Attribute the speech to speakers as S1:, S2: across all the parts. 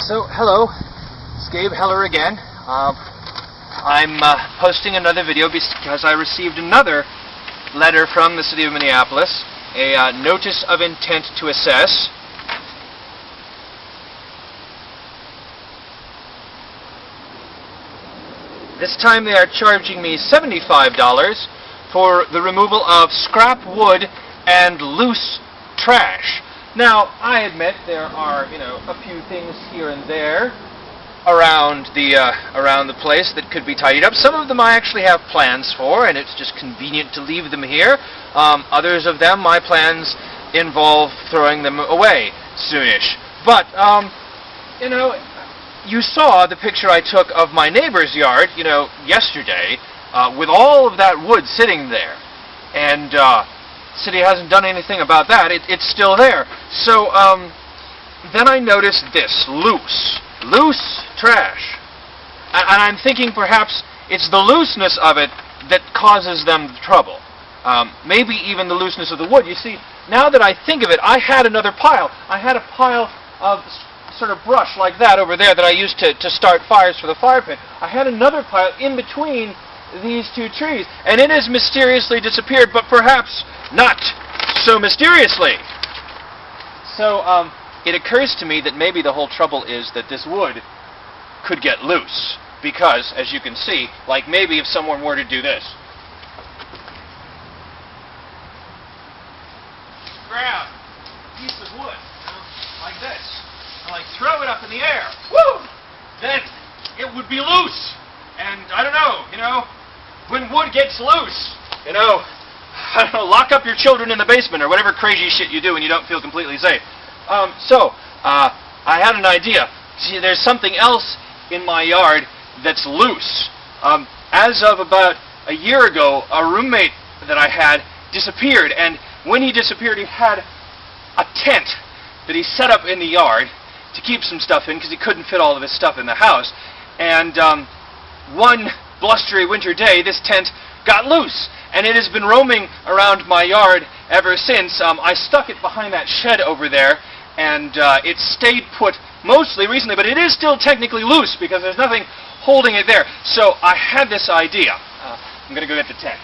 S1: So, hello, it's Gabe Heller again. I'm posting another video because I received another letter from the City of Minneapolis, a notice of intent to assess. This time they are charging me $75 for the removal of scrap wood and loose trash. Now, I admit there are, a few things here and there around the place that could be tidied up. Some of them I actually have plans for, and it's just convenient to leave them here. Others of them, my plans involve throwing them away soonish. But, you saw the picture I took of my neighbor's yard, yesterday, with all of that wood sitting there. And, city hasn't done anything about that. It's still there. So, then I noticed this. Loose trash. And I'm thinking perhaps it's the looseness of it that causes them trouble. Maybe even the looseness of the wood. You see, now that I think of it, I had another pile. I had a pile of sort of brush like that over there that I used to start fires for the fire pit. I had another pile in between these two trees, and it has mysteriously disappeared, but perhaps not so mysteriously. So, it occurs to me that maybe the whole trouble is that this wood could get loose, because, as you can see, like maybe if someone were to do this. Grab a piece of wood, like this, and like throw it up in the air. Woo! Then it would be loose. And I don't know, when wood gets loose, I don't know, lock up your children in the basement or whatever crazy shit you do when you don't feel completely safe. I had an idea. See, there's something else in my yard that's loose. As of about a year ago, a roommate that I had disappeared, and when he disappeared, he had a tent that he set up in the yard to keep some stuff in because he couldn't fit all of his stuff in the house. And one blustery winter day, this tent got loose, and it has been roaming around my yard ever since. I stuck it behind that shed over there, and it stayed put mostly recently, but it is still technically loose because there's nothing holding it there. So I had this idea. I'm going to go get the tent.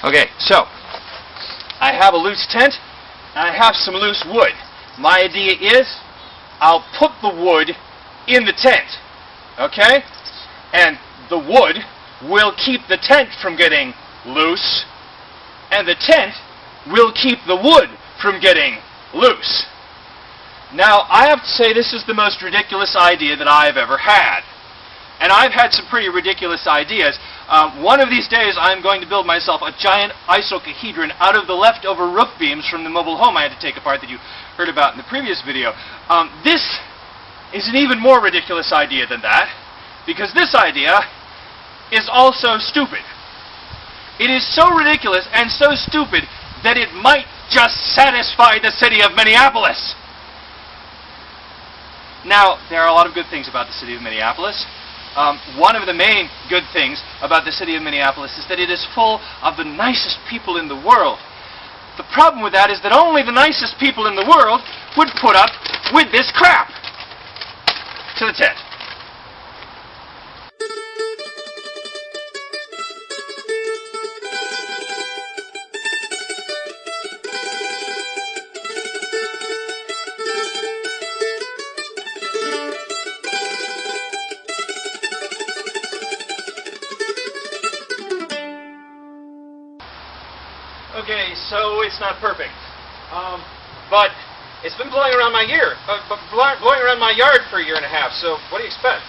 S1: Okay, so, I have a loose tent, and I have some loose wood. My idea is, I'll put the wood in the tent, okay? And the wood will keep the tent from getting loose, and the tent will keep the wood from getting loose. Now, I have to say this is the most ridiculous idea that I've ever had. And I've had some pretty ridiculous ideas. One of these days, I'm going to build myself a giant icosahedron out of the leftover roof beams from the mobile home I had to take apart that you heard about in the previous video. This is an even more ridiculous idea than that, because this idea is also stupid. It is so ridiculous and so stupid that it might just satisfy the City of Minneapolis. Now, there are a lot of good things about the City of Minneapolis. One of the main good things about the City of Minneapolis is that it is full of the nicest people in the world. The problem with that is that only the nicest people in the world would put up with this crap. To the tent. Okay, so it's not perfect, but it's been blowing around my blowing around my yard for a year and a half. So what do you expect?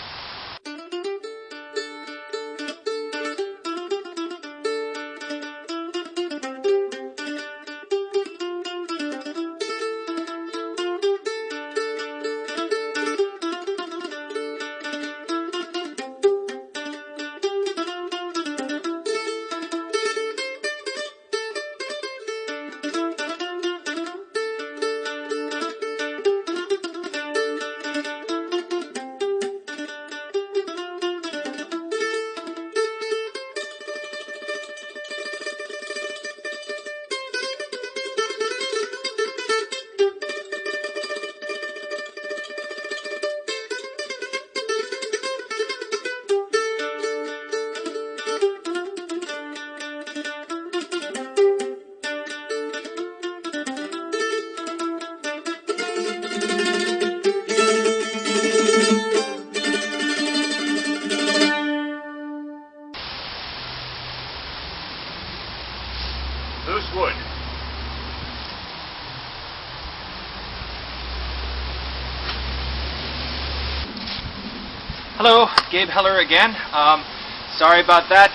S1: Hello, Gabe Heller again. Sorry about that.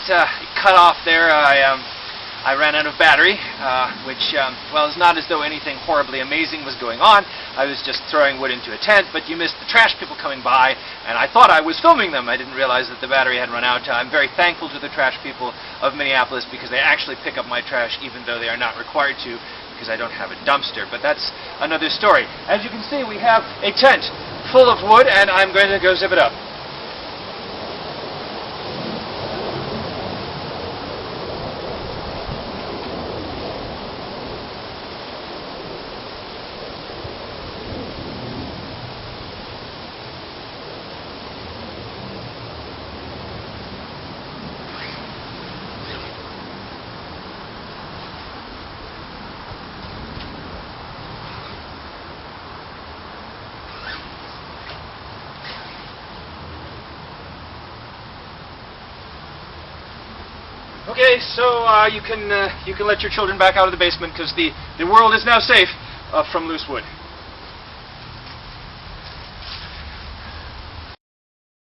S1: Cut off there. I ran out of battery, which, well, it's not as though anything horribly amazing was going on. I was just throwing wood into a tent, but you missed the trash people coming by, and I thought I was filming them. I didn't realize that the battery had run out. I'm very thankful to the trash people of Minneapolis because they actually pick up my trash even though they are not required to because I don't have a dumpster. But that's another story. As you can see, we have a tent full of wood, and I'm going to go zip it up. Okay, so you can let your children back out of the basement because the world is now safe from loose wood.